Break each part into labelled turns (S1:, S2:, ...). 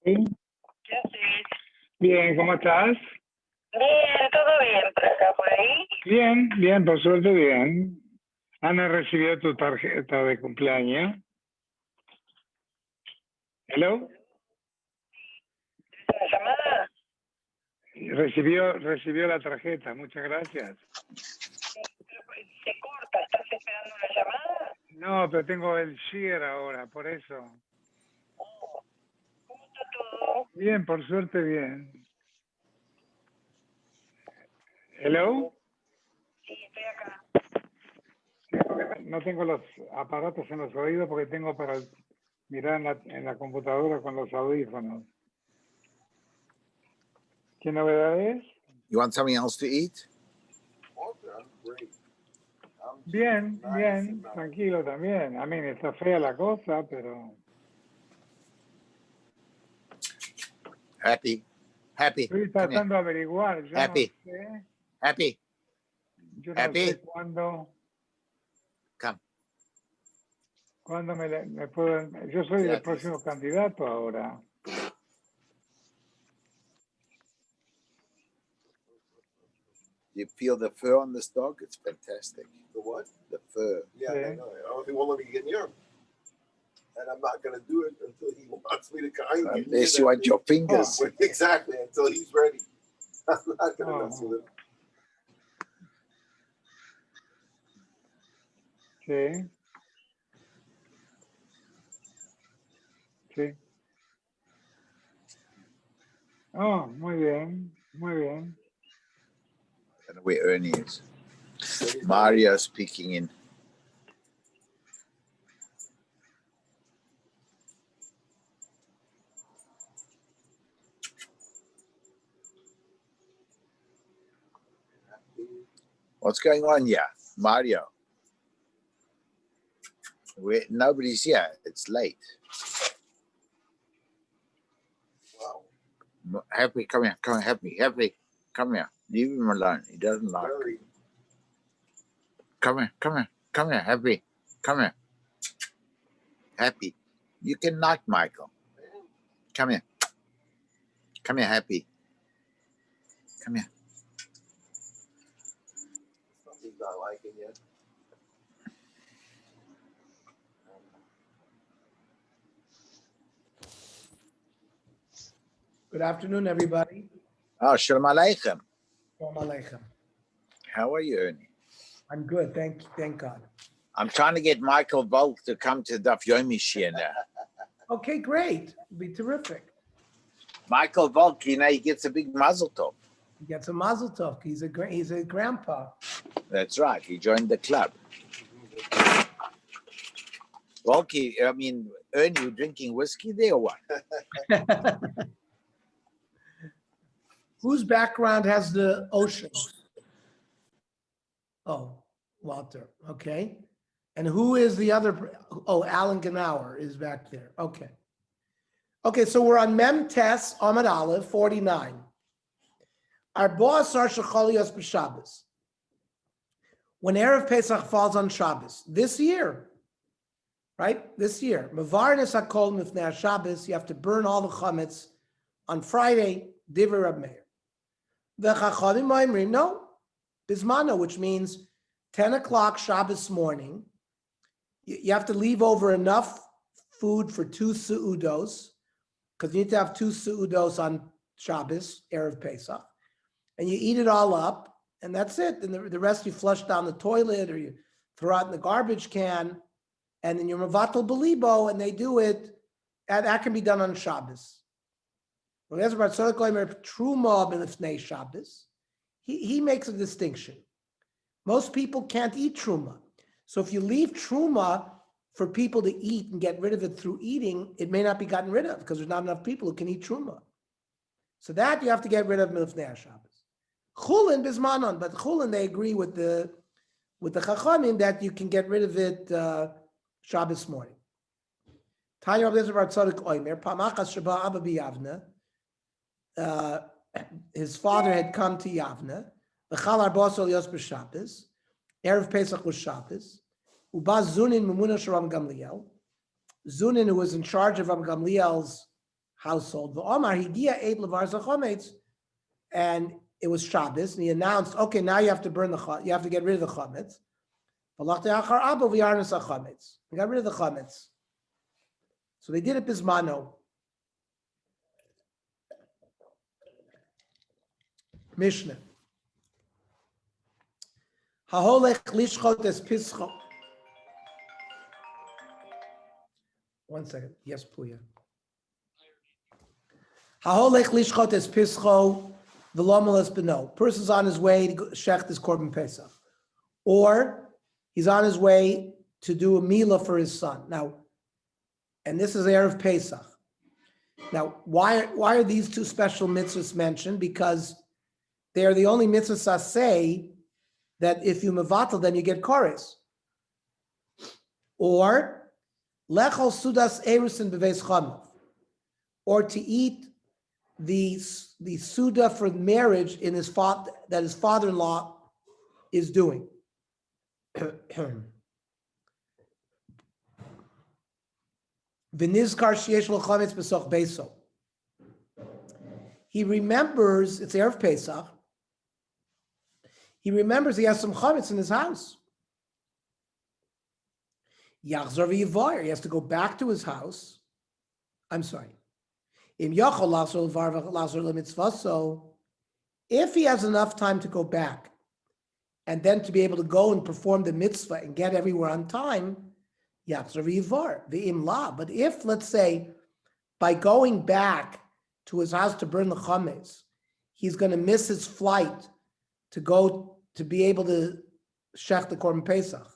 S1: Sí.
S2: ¿Qué haces?
S1: Bien, ¿cómo estás?
S2: Bien, todo bien por acá, por ahí.
S1: Bien, bien, por suerte bien. Ana recibió tu tarjeta de cumpleaños. Hello.
S2: ¿Es una llamada?
S1: Recibió la tarjeta, muchas gracias.
S2: Se corta, ¿estás esperando una llamada?
S1: No, pero tengo el share ahora, por eso.
S2: ¿Cómo está todo?
S1: Bien, por suerte bien. Hello.
S2: Sí, estoy acá.
S1: Sí, porque no tengo los aparatos en los oídos porque tengo para mirar en la computadora con los audífonos. ¿Qué novedades?
S3: You want something else to eat?
S1: Bien, bien, tranquilo también. A mí está fea la cosa, pero
S3: Happy.
S1: estoy
S3: Come here.
S1: tratando de averiguar. Yo
S3: Happy.
S1: no sé,
S3: Happy.
S1: yo no
S3: Happy.
S1: sé
S3: Come.
S1: cuándo me puedo. Yo soy el próximo candidato ahora.
S3: You feel the fur on this dog? It's fantastic.
S4: The what?
S3: The fur.
S4: Yeah,
S1: Yeah.
S4: I know. I don't think he won't let me get near him. And I'm not going to do it until he wants me to come.
S3: Unless you want your fingers.
S4: Exactly, until he's ready. I'm not going to mess with him.
S1: Sí. Sí. Oh, muy bien, muy bien.
S3: I don't know where Ernie is. Mario's peeking in. What's going on here? Mario. Nobody's here. It's late.
S4: Wow.
S3: Happy, come here. Come here, Happy, come here. Leave him alone. He doesn't like it.
S4: Very.
S3: Come here, Happy. Come here. Happy. You can knock Michael. Come here. Come here, Happy. Come here.
S4: He's not liking yet.
S5: Good afternoon, everybody.
S3: Oh, Shalom Aleichem.
S5: Shalom Aleichem.
S3: How are you, Ernie?
S5: I'm good. Thank God.
S3: I'm trying to get Michael Volk to come to Daf Yomi Shir now.
S5: Okay, great. It'll be terrific.
S3: Michael Volk, he gets a big mazel tov.
S5: He gets a mazel tov. He's a grandpa.
S3: That's right. He joined the club. Volky, Ernie, you drinking whiskey there or what?
S5: Whose background has the ocean? Oh, Walter. Okay. And who is the other? Oh, Alan Ganauer is back there. Okay. Okay, so we're on Mem Tes Amud Aleph 49. Our boss are Shecholios b'Shabbos. When Erev Pesach falls on Shabbos, this year, right? This year, Mavarnes Hakol Mifnei Shabbos, you have to burn all the chametz on Friday, Divrei Rab Meir. The Chachadim Oimrim, no, Bismano, which means 10 o'clock Shabbos morning, you have to leave over enough food for 2 seudos, because you need to have 2 seudos on Shabbos, Erev Pesach, and you eat it all up, and that's it. And the rest you flush down the toilet or you throw out in the garbage can, and then you're Mavatal Belibo, and they do it, and that can be done on Shabbos. Well, there's about Truma b'lifnei Shabbos. He makes a distinction. Most people can't eat Truma. So if you leave Truma for people to eat and get rid of it through eating, it may not be gotten rid of because there's not enough people who can eat Truma. So that you have to get rid of b'lifnei Shabbos. Chulin bismanon, but Chulin they agree with the Chachamim that you can get rid of it Shabbos morning. Tanya Rav Eliezer bar Tzadok Oimer Pamachas Sheba Abba b'Yavna. His father had come to Yavna. V'chal arba'os Yos b'Shabbos. Erev Pesach was Shabbos. Uba Zunin Memuna Sharam Gamliel. Zunin, who was in charge of Ram Gamliel's household. V'omar higia eid levar zachometz, and it was Shabbos, and he announced, okay, now you have to you have to get rid of the chametz. V'lachti achar abba v'yarnas hachametz. He got rid of the chametz. So they did it bismano. Mishnah. Haholech lishchot es pischo. One second. Yes, Puya. Haholech lishchot es pischo v'lomeles beno. Person's on his way to shech his korban pesach, or he's on his way to do a milah for his son. Now, and this is Erev Pesach. Now, why are these two special mitzvahs mentioned? Because they are the only mitzvahs that say that if you mevatel, then you get chorus. Or lechol sudas erusin beveis chamav, or to eat the suda for marriage in his that his father-in-law is doing. V'nizkar sheyesh lo chametz b'soch beiso. He remembers, it's Erev Pesach, he remembers he has some chametz in his house. Yachzor v'yivar, he has to go back to his house. I'm sorry. Im yachol lasor lasor lemitzvaso, if he has enough time to go back and then to be able to go and perform the mitzvah and get everywhere on time, yachzor v'yivar, v'im la. But if, let's say, by going back to his house to burn the chametz, he's going to miss his flight to go to be able to shech the korban pesach,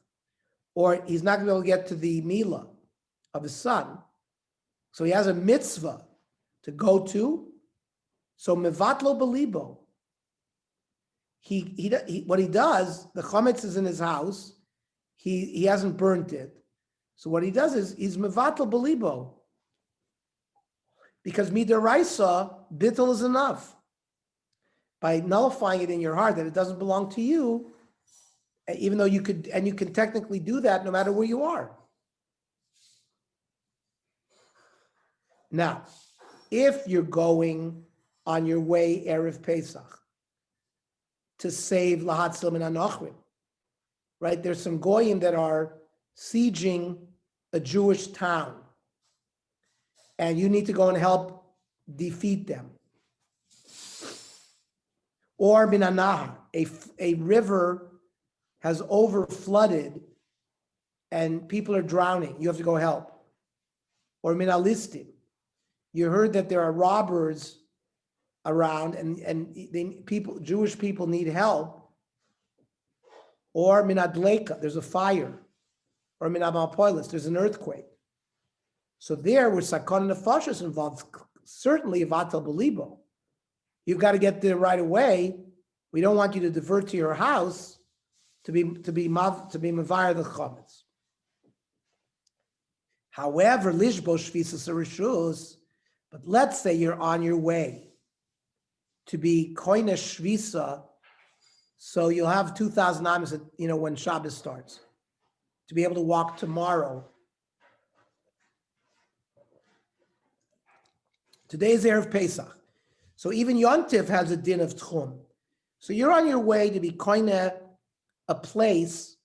S5: or he's not going to be able to get to the milah of his son, so he has a mitzvah to go to. So mevatlo belibo. He what he does, the chametz is in his house. He hasn't burnt it, so what he does is he's mevatlo belibo, because midaraisa bittul is enough. By nullifying it in your heart that it doesn't belong to you, even though you can technically do that no matter where you are. Now, if you're going on your way Erev Pesach to save Lahatzil min Anochrim, right? There's some goyim that are sieging a Jewish town, and you need to go and help defeat them. Or min hanahar, a river has over flooded and people are drowning. You have to go help. Or min alistim, you heard that there are robbers around and Jewish people need help. Or min adleka, there's a fire. Or min amapoilis, there's an earthquake. So there, where sakon nefashos involved, certainly vatal belibo. You've got to get there right away. We don't want you to divert to your house to be mavayir the chametz. However, lishbo shvisas rishus, but let's say you're on your way to be koine shvisa, so you'll have 2,000 amas, when Shabbos starts, to be able to walk tomorrow. Today's Erev Pesach. So even Yontif has a din of tchum. So you're on your way to be koine a place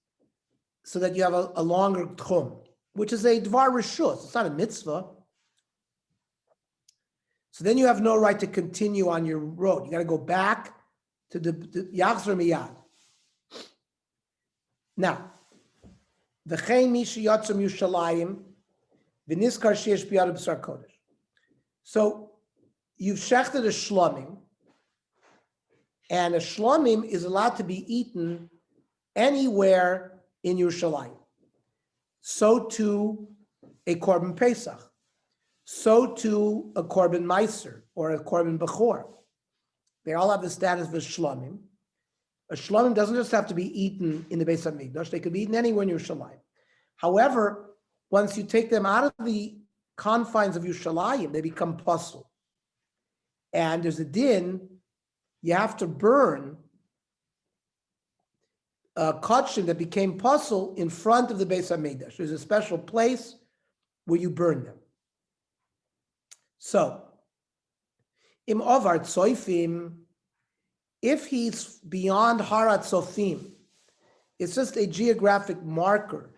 S5: so that you have a longer tchum, which is a dvar rishus. It's not a mitzvah. So then you have no right to continue on your road. You got to go back to the yachzor miyad. Now, v'chein mi sheyatzom Yushalayim v'niskar sheyesh biyad b'sar kodesh. So you've shechted a shlomim, and a shlomim is allowed to be eaten anywhere in Yerushalayim. So too a korban pesach. So too a korban meiser or a korban bechor. They all have the status of a shlomim. A shlomim doesn't just have to be eaten in the Beis Hamikdash. They could be eaten anywhere in Yerushalayim. However, once you take them out of the confines of Yerushalayim, they become puzzle. And there's a din, you have to burn a kachim that became puzzle in front of the Beis Hamikdash. There's a special place where you burn them. So, Im Ovar Tzoifim, if he's beyond Harat Sofim, it's just a geographic marker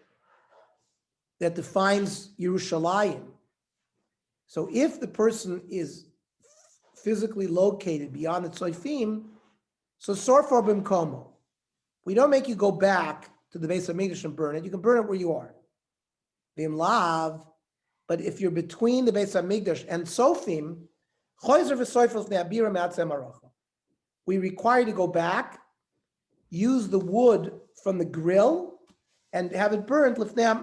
S5: that defines Yerushalayim. So if the person is physically located beyond the Tzoifim, so Sorfor Bimkomo, we don't make you go back to the base of Mikdash and burn it. You can burn it where you are. Vim Lav, but if you're between the base of Mikdash and Sofim, we require you to go back, use the wood from the grill, and have it burned lifnei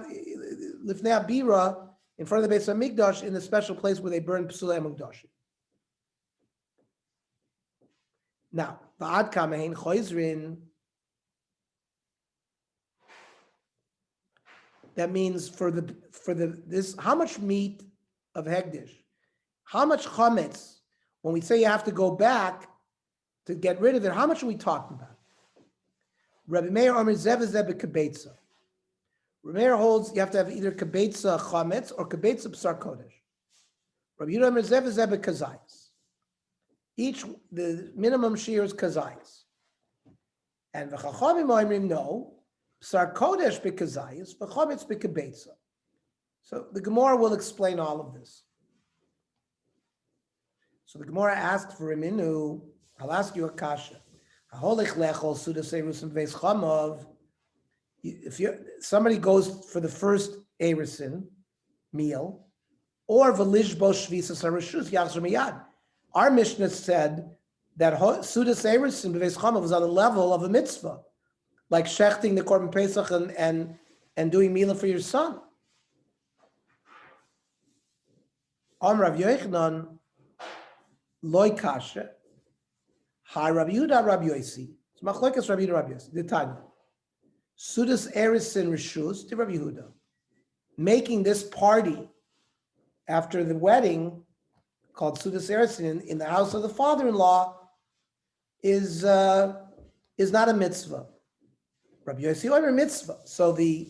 S5: abira in front of the base of Mikdash in the special place where they burn psulei mukdashim. Now, va'ad kamein choizrin. That means for this, how much meat of hegdish, how much chametz, when we say you have to go back to get rid of it, how much are we talking about? Rabbi Meir Omer zev kebetza. Rabbi Meir holds you have to have either kebetza chametz or kebetza b'sar kodesh. Rabbi Yehuda Omer zev kazayis. Each, the minimum shear is kazayis. And v'chachamim oimrim no, b'sar kodesh b'kazayis, v'chametz b'kebetza. So the Gemara will explain all of this. So the Gemara asked for a minu. I'll ask you a kasha. If somebody goes for the first erisin meal, or v'lishbo shvisas harishus yachzor miyad. Our Mishnah said that sudas erisin b'veis chama was on the level of a mitzvah, like shechting the korban pesach and doing mila for your son. Rav Yochanan loy kasha. Hi, Rabbi Yehuda, Rabbi Yosi. It's machlokas Rabbi Yehuda, Rabbi Yosi. The Tanya. Sudas erisin rishus to Rabbi Yehuda. Making this party after the wedding, called sudas erisin, in the house of the father-in-law, is not a mitzvah. Rabbi Yosi over mitzvah. So the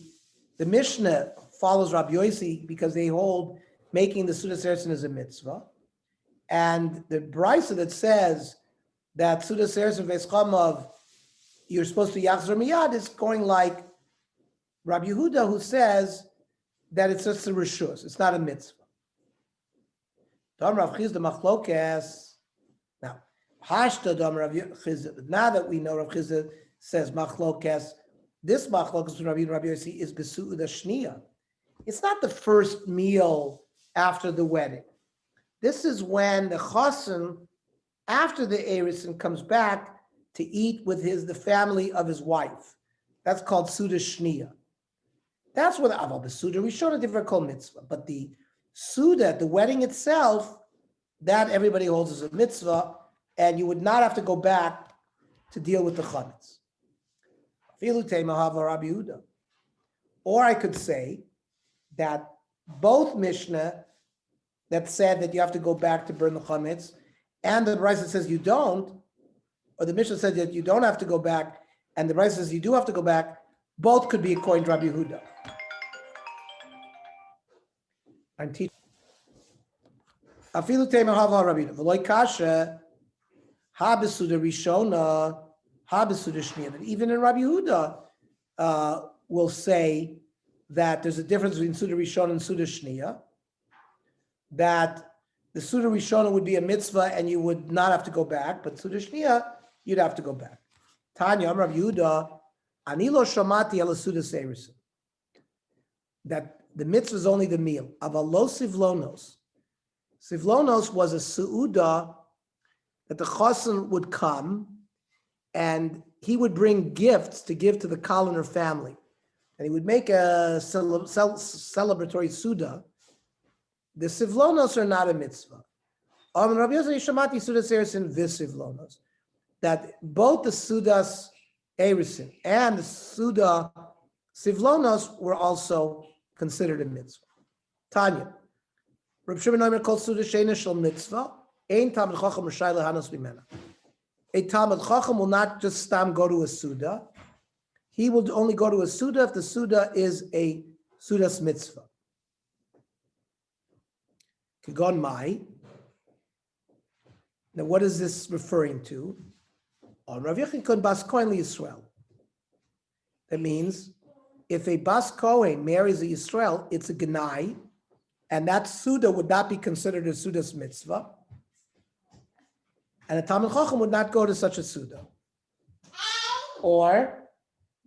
S5: Mishnah follows Rabbi Yosi because they hold making the sudas erisin is a mitzvah, and the brisa that says that Sudas Eretz and Veischamav, you're supposed to Yachzor Miyad, is going like Rabbi Yehuda, who says that it's just a Rishus, it's not a mitzvah. Dam Rav Chizda Machlokes. Now, Hashta Dam Rav Chizda, now that we know Rav Chizda says Machlokes, this Machlokes from Rabbi and Rabbi Yossi is Besu'uda Shniya. It's not the first meal after the wedding. This is when the Chassan, after the Erisin, comes back to eat with the family of his wife. That's called Suda Shniya. That's what Aval Besuda, we showed a different called mitzvah. But the Suda, the wedding itself, that everybody holds as a mitzvah, and you would not have to go back to deal with the chametz. Or I could say that both Mishnah that said that you have to go back to burn the chametz, and the Brisa says you don't, or the Mishnah said that you don't have to go back, and the Brisa says you do have to go back, both could be according to Rabbi Yehuda. I'm teaching. Afilu tema hava Rabbi Yehuda. V'loy kasha ha besuda rishona ha besuda shniya. But even in Rabbi Yehuda, will say that there's a difference between suda rishona and suda shniya. That the Suda Rishona would be a mitzvah and you would not have to go back, but Suda Shniya, you'd have to go back. Tanya, Rav Yehuda, Anilo Shamati ala Suda Seirisim. That the mitzvah is only the meal. Avalo Sivlonos. Sivlonos was a Su'uda that the Chassan would come and he would bring gifts to give to the Kaliner family. And he would make a celebratory Suda. The sivlonos are not a mitzvah. That both the sudas erisin and the suda sivlonos were also considered a mitzvah. Tanya, Reb Shimon Omer called suda sheina shel mitzvah. Ein talmid chacham rishai lehanos bimena. A talmid chacham will not just stam go to a suda. He will only go to a suda if the suda is a sudas mitzvah. Kagon mai. Now, what is this referring to? On Rav Yechon Bas Kohen Yisrael. That means if a Bas Kohen marries a Yisrael, it's a Gnai, and that Suda would not be considered a Suda's mitzvah. And a Talmid Chacham would not go to such a Suda. Or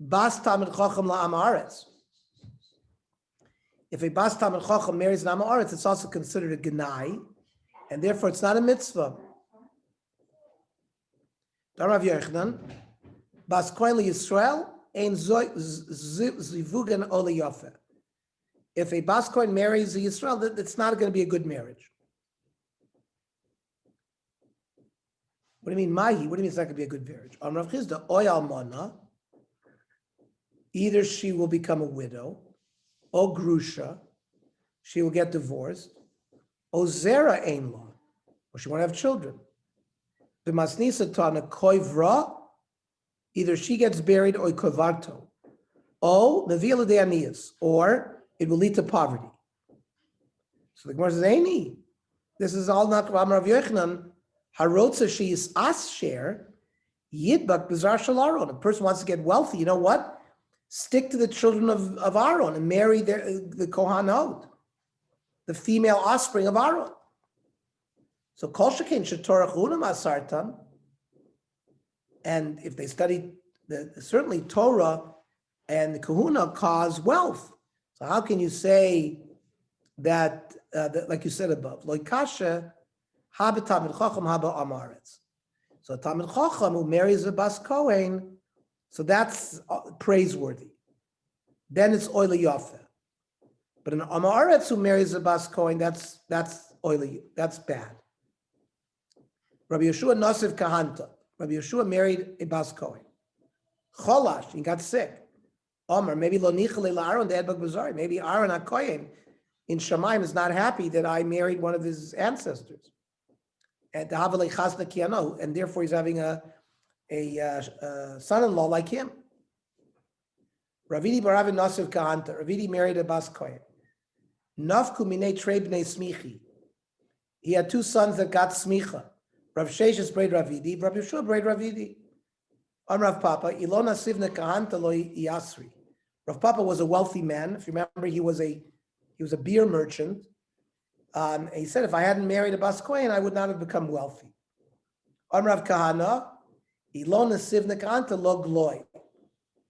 S5: Bas Talmid Chacham La'am Haaretz. If a Bas Talmid Chacham marries an Am Haaretz, it's also considered a Gnai, and therefore it's not a mitzvah. Rav Yochanan, Bas Kohen Yisrael, ein zivugan ole yafeh. If a Bas Kohen marries a Yisrael, it's not going to be a good marriage. What do you mean, Mahi? What do you mean it's not going to be a good marriage? Rav Chizda, oy almana, either she will become a widow, or grusha, she will get divorced, or zera ein la, or she won't have children. B'masnisa tana koivra, either she gets buried or kovarto, or mevila de anias, or it will lead to poverty. So the Gemara says, "Eini, this is all not Rav Yochanan. Harotza she is asher yidbak bizar shel Aaron. A person wants to get wealthy. You know what? Stick to the children of Aaron and marry the Kohanot, the female offspring of Aaron. So kol shekein shetorach unam asartam, and if they study certainly Torah and the Kahuna cause wealth. So how can you say that like you said above, loy kasha haba Talmid Chacham haba amaretz? So a Talmid Chacham who marries a Bas Kohen, so that's praiseworthy. Then it's oily yafeh. But an amaretz who marries a Bas Kohen, that's oily, that's bad. Rabbi Yeshua Nasiv Kahanta. Rabbi Yeshua married a Bas Kohen. Cholash, he got sick. Omer, maybe lo nichale la'Aaron de'edbak b'zari. Maybe Aaron HaKohen in Shemaim is not happy that I married one of his ancestors. And therefore he's having a son-in-law like him. Ravidi Barav Nasiv Kahanta. Ravidi married a Bas Kohen. Nafku minei trei bnei smichi. He had two sons that got smicha. Rav Sheshes braid Ravidi, Rav Yeshua braid Ravidi. Rav Papa, Ilona Sivna Kahanta lo Yasri. Rav Papa was a wealthy man. If you remember, he was a beer merchant. And he said, if I hadn't married a Bas Kohen, I would not have become wealthy. Rav Kahana, Ilona Sivna Kahanta lo Gloi.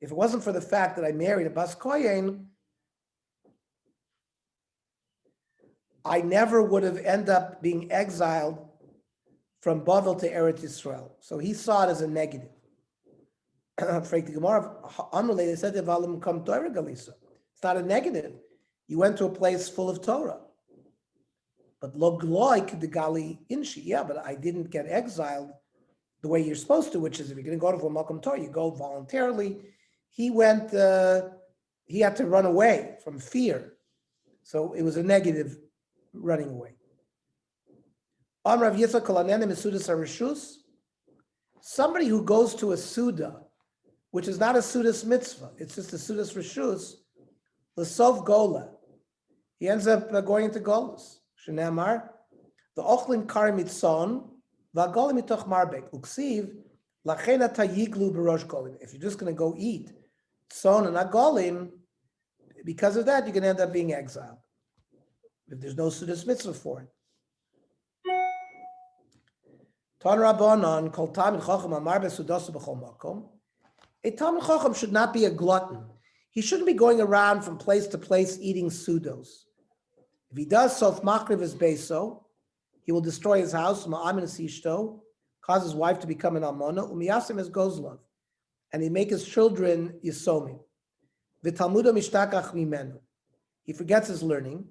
S5: If it wasn't for the fact that I married a Bas Kohen, I never would have ended up being exiled from Bavel to Eretz Yisrael. So he saw it as a negative. It's not a negative. You went to a place full of Torah. But lo gloik the gali inshi. Yeah, but I didn't get exiled the way you're supposed to, which is if you're going to go to a Malkum Torah, you go voluntarily. He went, he had to run away from fear. So it was a negative running away. Somebody who goes to a Suda, which is not a Suda's mitzvah, it's just a Suda's Rishus, L'sof Gola. He ends up going into Golus. Shenamar, the Ochlim Kar Mitzon, V'agolim Mitoch Marbek, Uksiv, Lachena Tayiglu B'rosh Golim. If you're just going to go eat Tzon and Agolim, because of that, you're going to end up being exiled. If there's no Suda's mitzvah for it. Ton Rabbanon Kol Talmid Chacham Amar Besudosu B'chol Makom. A Talmid Chacham should not be a glutton. He shouldn't be going around from place to place eating sudos. If he does so, if Machriv is Beso, he will destroy his house, Ma'amin Sishto, cause his wife to become an Almona, Umiyasim is Gozlov, and he make his children Yisomim. V'Talmudo Mishtakach Mimenu. He forgets his learning.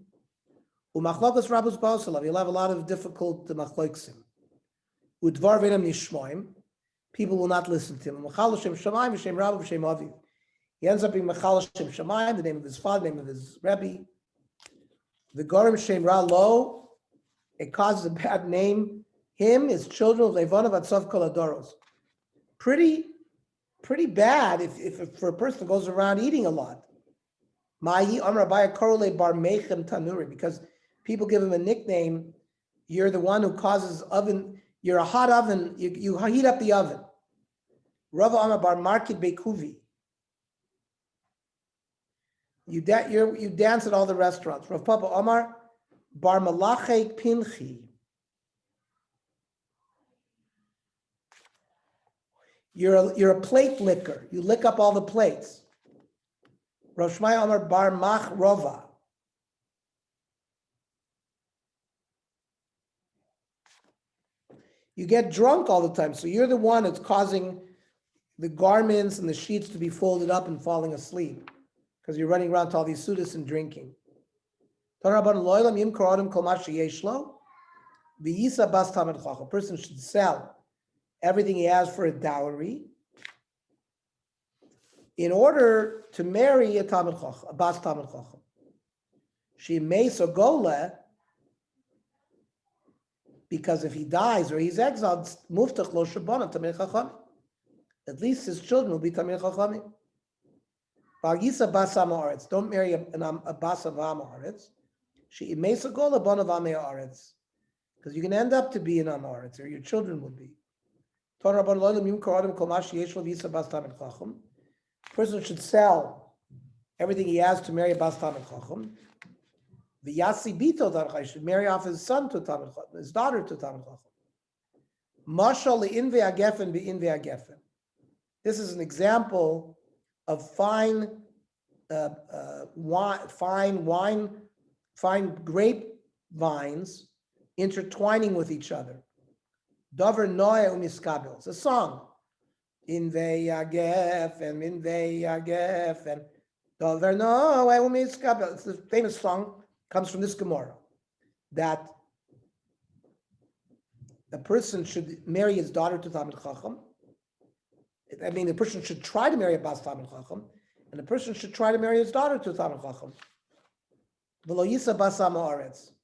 S5: Umachlokas Rabus Ba'osalav. He'll have a lot of difficult machloksim. Udvar Venam Nishmoim. People will not listen to him. Machal Shem Shamayim V'Shem Rabbi V'Shem Aviv. He ends up being Machal Shem Shamayim, the name of his father, the name of his Rebbe. The Gorim Shem Ra Lo. It causes a bad name. Him, his children, Levonav Atzov Kol Adoros. Pretty bad if for a person who goes around eating a lot. Mahi Amar Abaya Korole Bar Mechem Tanuri, because people give him a nickname. You're the one who causes oven. You're a hot oven. You heat up the oven. Rava Amar bar market bekuvi. You dance at all the restaurants. Rav Papa Omar bar malachek pinchi. You're a plate licker. You lick up all the plates. Rav Shmai Omar bar mach rova. You get drunk all the time, so you're the one that's causing the garments and the sheets to be folded up and falling asleep because you're running around to all these sudas and drinking. A person should sell everything he has for a dowry in order to marry a Talmid Chacham, a Bas Talmid Chacham. She may so gola, because if he dies or he's exiled, muftach lo shabana Talmid Chacham. At least his children will be Talmid Chachamim. V'agisa bas ha'aretz. Don't marry a bas of ha'aretz. She may so gola bon of ha'aretz, because you can end up to be an ha'aretz, or your children will be. Person should sell everything he has to marry a bas Talmid Chacham. The Yasi Bito Tarchai should marry off his son to Talmid Chacham, his daughter to Talmid Chacham. Mashal le'inve agefen be'inve agefen. This is an example of fine grape vines intertwining with each other. Dover noe umiskabel. It's a song. Inve agefen, inve agefen. Dover noe umiskabel. It's a famous song. Comes from this Gemara, that a person should marry his daughter to Talmid Chacham. I mean, the person should try to marry a Bas Talmid Chacham, and the person should try to marry his daughter to Talmid Chacham. V'lo yisa bas ha'aretz.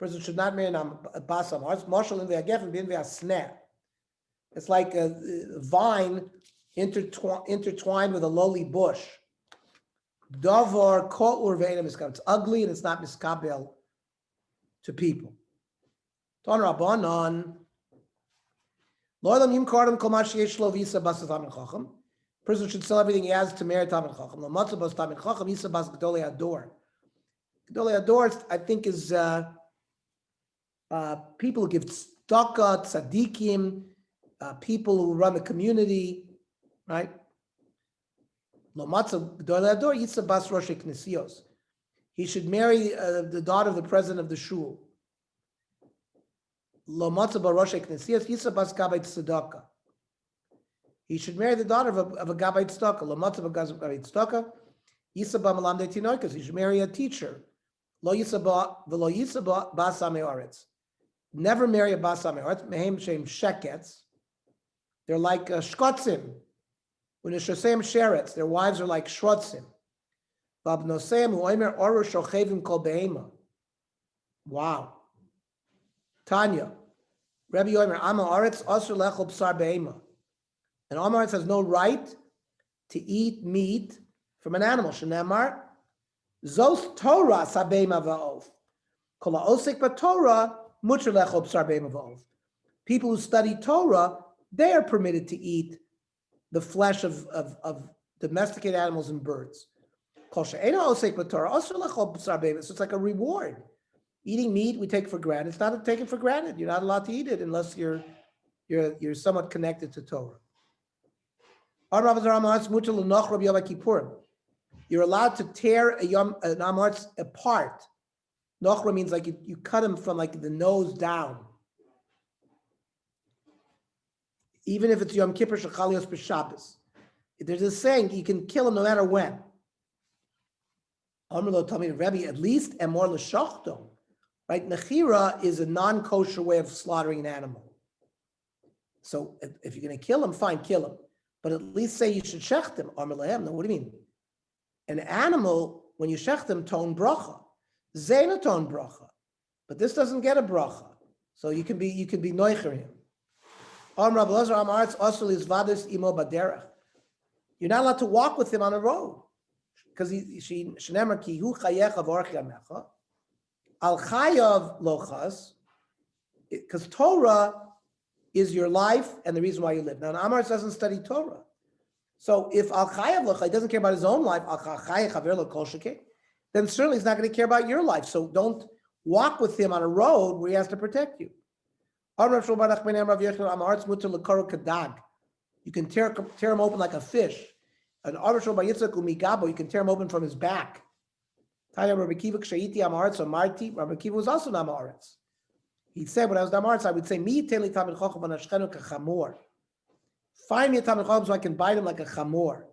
S5: Person should not marry a bas ha'aretz. Mashal in ve'agefen b'in ve'asneh. It's like a vine intertwined with a lowly bush. Davar ko'ur ve'ena miskabel. It's ugly and it's not miskabel to people. Ton Rabbanan. Person should sell everything he has to marry Talmid Chacham. Gedolei Ador, I think, is people who give tzedakah, tzaddikim, people who run the community, right? He should marry the daughter of the president of the shul. He should marry the daughter of a Gabbai Tzedakah. He should marry a teacher. Never marry a Bas Ha'aretz. Mehem Shem Sheketz. They're like Shkotzim. When it's Shosem Sheretz, their wives are like Shrotzim. Wow. Tanya. Rabbi Yomer, Amma Aretz Asur Lechol B'sar Be'ema. And Amaretz has no right to eat meat from an animal. Shenemar, Zos Torah Sabeima Va'ov. Kol ha'osek b'Torah mutar lechol b'sar be'ema va'ov. People who study Torah, they are permitted to eat the flesh of domesticated animals and birds. Kol she'eino osek b'Torah asur lechol b'sar be'ema. So it's like a reward. Eating meat we take for granted. It's not taken for granted. You're not allowed to eat it unless you're somewhat connected to Torah. You're allowed to tear an Amaretz apart. Nochra means like you cut him from like the nose down. Even if it's Yom Kippur Shechalios B'Shabbos. There's a saying, you can kill him no matter when. Amr told me, Rebbe, at least and more l'shachto. Right? Nechira is a non-kosher way of slaughtering an animal. So if you're going to kill him, fine, kill him. But at least say you should shecht him. Amr lahem. No, what do you mean? An animal, when you shecht him, tone bracha. Zena tone bracha. But this doesn't get a bracha. So you can be noicher him. Amr Rav Elazar Amaretz asur lizvados imo baderech. You're not allowed to walk with him on a road. Because shenemar ki hu chayecha v'orach yamecha. Al chayav lochas. Because Torah is your life and the reason why you live. Now, an Amaretz doesn't study Torah. So if Al Chayav L'cha, he doesn't care about his own life, then certainly he's not going to care about your life. So don't walk with him on a road where he has to protect you. You can tear him open like a fish. And you can tear him open from his back. Rabbi Kiva was also Namaretz. He said, when I was Namaretz, I would say, find me a Talmid Chacham so I can bite him like a chamor.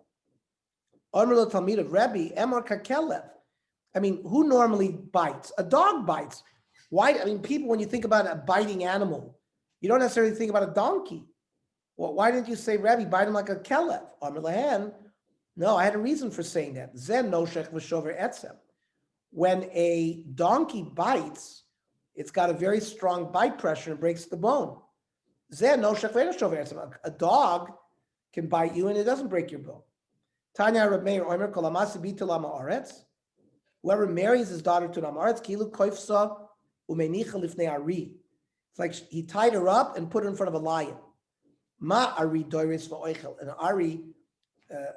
S5: I mean, who normally bites? A dog bites. Why? I mean, people, when you think about a biting animal, you don't necessarily think about a donkey. Well, why didn't you say, Rabbi, bite him like a kelev? No, I had a reason for saying that. Zen noshech v'shover etzem. When a donkey bites, it's got a very strong bite pressure and breaks the bone. Zen noshech v'shover etzem. A dog can bite you and it doesn't break your bone. Tanya Reb Meir Omer kol amasi bitul ha'ma'aretz. Whoever marries his daughter to an Amaretz, kilu koifsa umenicha lifnei ari. It's like he tied her up and put her in front of a lion. Ma ari doiris va'oichel. And ari,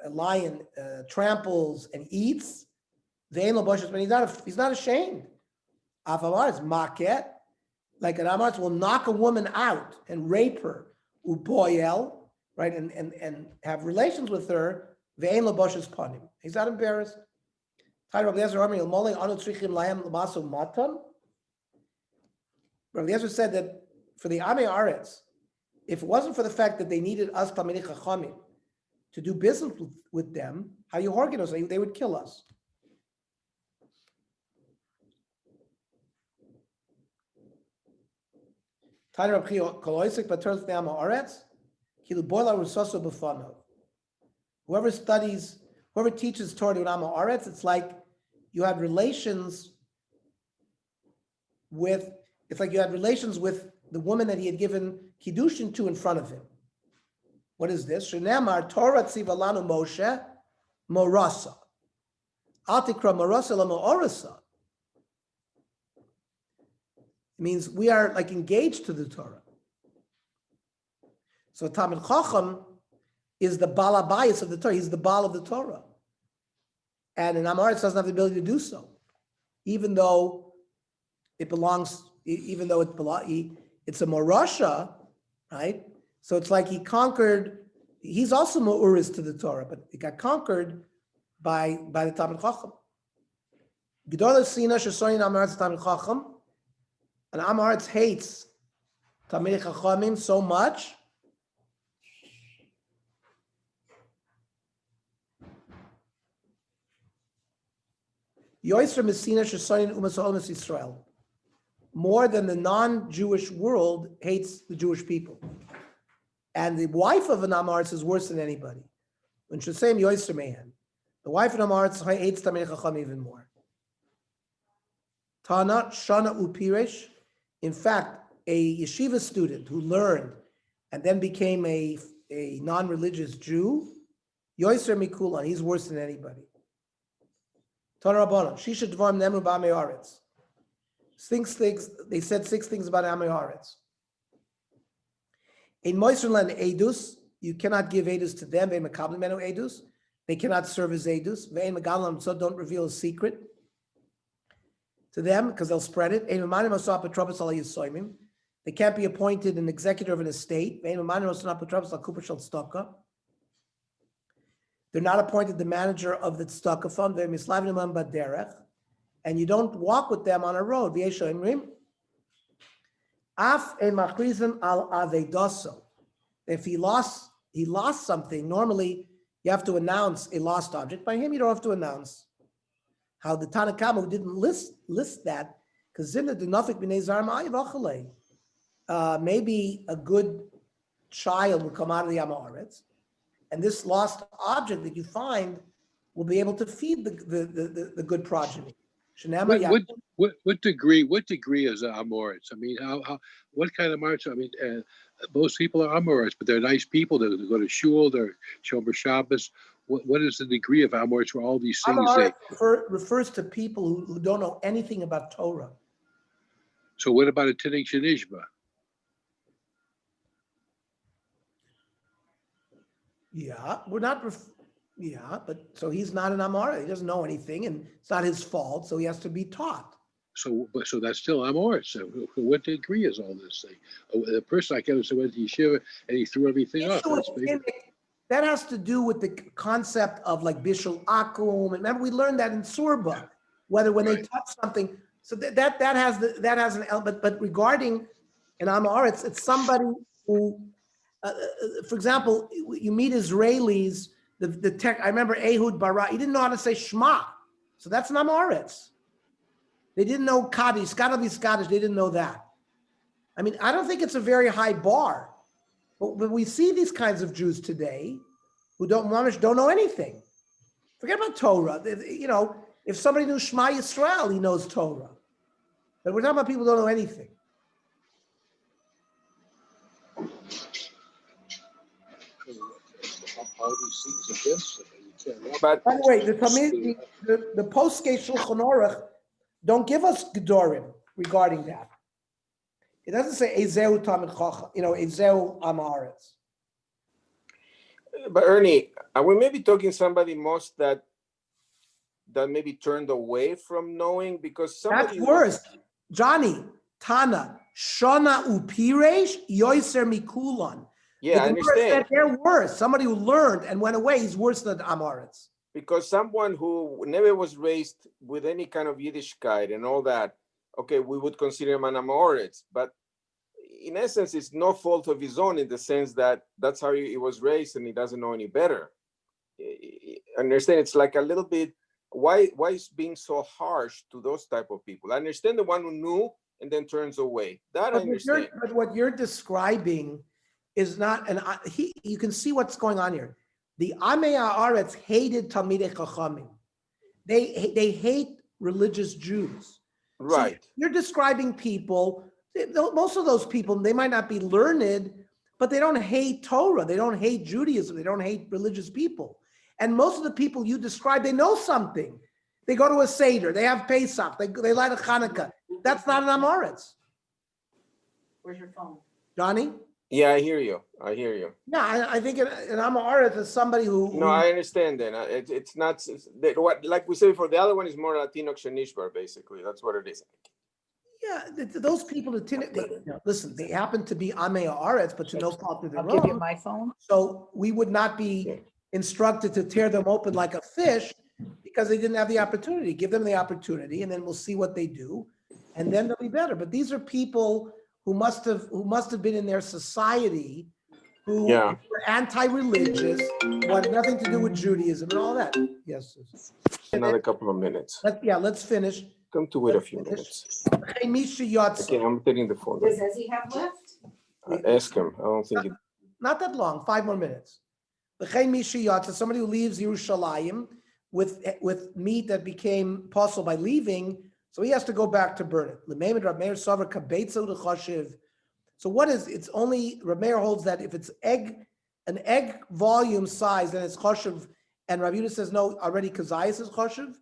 S5: a lion tramples and eats. Ve'en lo boshes, but he's not ashamed. Af Amaretz maket, like an Amaretz will knock a woman out and rape her. Uboyel, right, and have relations with her. Ve'en lo boshes panim. He's not embarrassed. Rabbi Eliezer said that for the Amei Aretz, if it wasn't for the fact that they needed us Talmidei Chachamim to do business with them, how you horgin us? They would kill us. Whoever teaches Torah to an Amei Aretz, it's like you had relations with the woman that he had given Kiddushin to in front of him. What is this? Shenamar Torah tziva lanu Moshe morasa. Al tikra morasa la mo'orasa. It means we are like engaged to the Torah. So Talmid Chacham is the balabayas of the Torah. He's the Baal of the Torah. And an Amaretz doesn't have the ability to do so, even though it's a Morasha, right? So it's like he conquered, he's also Ma'uris to the Torah, but he got conquered by the Talmid Chacham. Gedolei Sina shesoyin Amaretz Talmid Chacham, and Amaretz hates Talmidei Chachamim so much more than the non-Jewish world hates the Jewish people. And the wife of an Amaretz is worse than anybody. When Shesem Yoiser Mehan, the wife of an Amaretz hates Talmidei Chacham even more. Tana Shana Upiresh, in fact, a yeshiva student who learned and then became a non-religious Jew, Yoiser Mikulan, he's worse than anybody. She should dvarm nemu b'amei aretz. They said 6 things about amei aretz. In moiserland edus, you cannot give edus to them. Ve'en mekablim menu edus, they cannot serve as edus. Ve'en megalam, so don't reveal a secret to them because they'll spread it. Ein memanim osah apotropos al yisoimim, they can't be appointed an executor of an estate. Ve'en memanim osah apotropos al kupa shel tzedakah. They're not appointed the manager of the tzedakah fund. They're mislavim baderech, and you don't walk with them on a road. V'yeshoimrim af ein machrizim al avedoso. If he lost something, normally you have to announce a lost object. By him, you don't have to announce. How the Tanna Kama who didn't list that because zimna denafik b'nei zarim ayivachalei. Maybe a good child will come out of the Amaretz. And this lost object that you find will be able to feed the good progeny.
S6: What degree is Amoritz? I mean, how what kind of Amoritz? I mean, most people are Amoritz, but they're nice people. They go to shul, they're Shomer Shabbos. What is the degree of Amoritz for all these things?
S5: Refers to people who don't know anything about Torah.
S6: So what about a Tinnik Shenishba?
S5: Yeah, we're not, yeah, but so he's not an Amora. He doesn't know anything and it's not his fault. So he has to be taught.
S6: So that's still amoritz. So what degree is all this thing? The person I get who went to yeshiva and he threw everything off.
S5: Issue with that has to do with the concept of like Bishul Akum. Remember, we learned that in Surba, whether when they
S6: Right.
S5: touch something. So that has an element. But regarding an Amar, it's somebody who, for example, you meet Israelis. The tech. I remember Ehud Barak. He didn't know how to say Shema, so that's an Amoritz. They didn't know Kaddish. Gotta be Scottish. They didn't know that. I mean, I don't think it's a very high bar. But we see these kinds of Jews today who don't know anything. Forget about Torah. You know, if somebody knew Shema Yisrael, he knows Torah. But we're talking about people who don't know anything.
S6: All these things against them. You can't.
S3: But
S5: By the way, the post-Gate Shulchan Aruch don't give us Gedorim regarding that. It doesn't say Ezeu Talmid Chacham, Ezeu Amaretz.
S7: But Ernie, are we maybe talking somebody most that maybe turned away from knowing because somebody
S5: That's worse. Johnny, Tana, Shona Upiresh, Yoiser Mikulan.
S7: Yeah, I understand.
S5: They're worse. Somebody who learned and went away is worse than Amaretz.
S7: Because someone who never was raised with any kind of Yiddishkeit and all that, okay, we would consider him an Amoritz, but in essence, it's no fault of his own in the sense that that's how he was raised and he doesn't know any better. Understand? It's like a little bit, why is being so harsh to those type of people? I understand the one who knew and then turns away. That I understand.
S5: But what you're describing is not, you can see what's going on here. The Amei Haaretz hated Talmidei Chachamim. They hate religious Jews.
S7: Right.
S5: So you're describing people, most of those people, they might not be learned, but they don't hate Torah. They don't hate Judaism. They don't hate religious people. And most of the people you describe, they know something. They go to a Seder. They have Pesach. They light a Hanukkah. That's not an Amoritz.
S2: Where's your phone?
S5: Johnny?
S7: Yeah, I hear you.
S5: Yeah, I think an Amoritz is somebody who...
S7: No, I understand then. It's not, what, like we said before, the other one is more Latino Shenishbar, basically. That's what it is.
S5: Yeah, those people, listen, they happen to be Amei Haaretz, but to no fault of their
S8: I'll give you
S5: own.
S8: my phone.
S5: So we would not be instructed to tear them open like a fish because they didn't have the opportunity. Give them the opportunity, and then we'll see what they do, and then they'll be better. But these are people who must have been in their society who were anti-religious, wanted nothing to do with Judaism and all that. Yes.
S7: Another couple of minutes.
S5: Let's finish.
S7: Come to wait a few minutes. Okay, I'm taking the phone.
S8: Does he have left?
S7: Ask him. I don't think it.
S5: Not that long, 5 more minutes. Somebody who leaves Yerushalayim with meat that became possible by leaving, so he has to go back to burn it. So what is, it's only, Reb Meir holds that if it's an egg volume size, then it's choshev, and Rav Yehuda says no, already kazayas is choshev.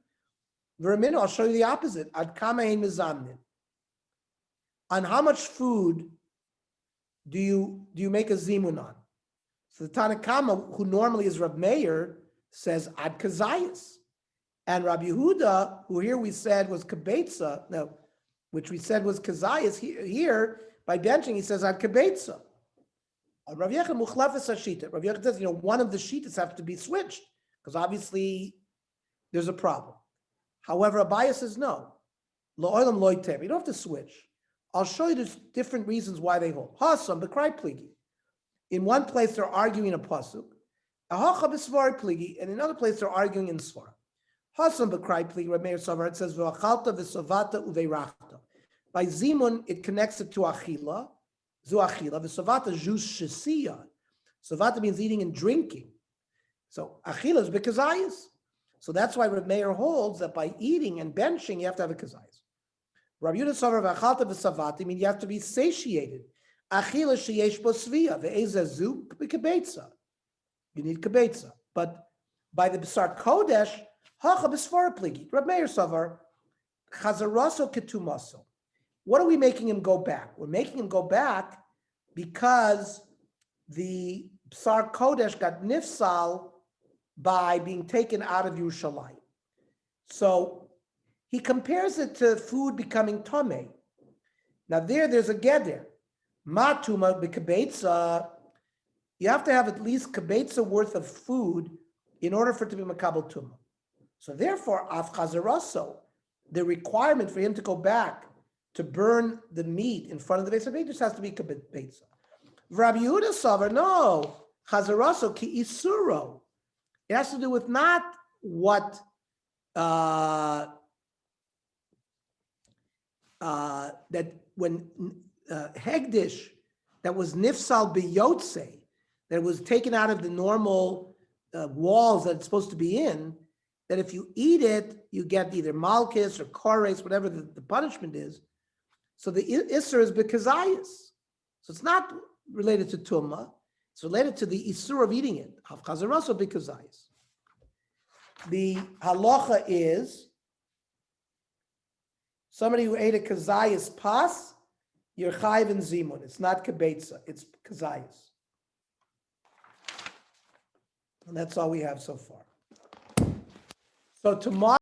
S5: V'ramin, I'll show you the opposite. Ad kama ein mizamnin. On how much food do you make a zimun on? So the Tanakama, who normally is Rab Meir, says ad kazayas. And Rabbi Yehuda, who here we said was kabetza, no, which we said was kazayas, here by benching, he says ad kabetza. Rav Yechon muchlafes hashita. Rav Yechon says, one of the shitas have to be switched, because obviously there's a problem. However, Abaye says no. Lo'olam lo'itev. You don't have to switch. I'll show you the different reasons why they hold. Hasam b'krai pligi. In one place they're arguing a pasuk. Ahacha b'svar pligi, and in another place they're arguing in svara. Hasam b'krai pligi. Reb Meir Savar, it says v'achalta v'savata uveirachta. By zimun it connects it to achila. Zu achila v'savata jus shesiya. Savata means eating and drinking. So achila is b'kazayis. So that's why Reb Meir holds that by eating and benching you have to have a kazayis. Rabbi Yehuda Savar v'achalta v'savata means you have to be satiated. Achila sheyesh bo svia ve'ezazu b'kebetza. You need kebetza. But by the B'sar Kodesh, hacha b'svara pligi. Reb Meir Savar chazaraso ketumaso. What are we making him go back? We're making him go back because the Bsar Kodesh got nifsal by being taken out of Yerushalayim. So he compares it to food becoming tomei. Now there's a geder. Matuma b'kabetza. You have to have at least kabetza worth of food in order for it to be makabel tuma. So therefore, af chazaraso, the requirement for him to go back to burn the meat in front of the Beis HaMikdash has to be kabetza. Rabbi Yehuda Savar, no, chazaraso ki isuro. It has to do with not what that when hegdish that was nifsal biyotze, that was taken out of the normal walls that it's supposed to be in, that if you eat it, you get either malchus or kores, whatever the punishment is. So the isser is bekazayis. So it's not related to tumma. It's related to the isur of eating it. Av chazaraso bekazayis. The halacha is somebody who ate a kazayis pas, you're chayiv in zimun. It's not kabetza, it's kazayis. And that's all we have so far. So tomorrow.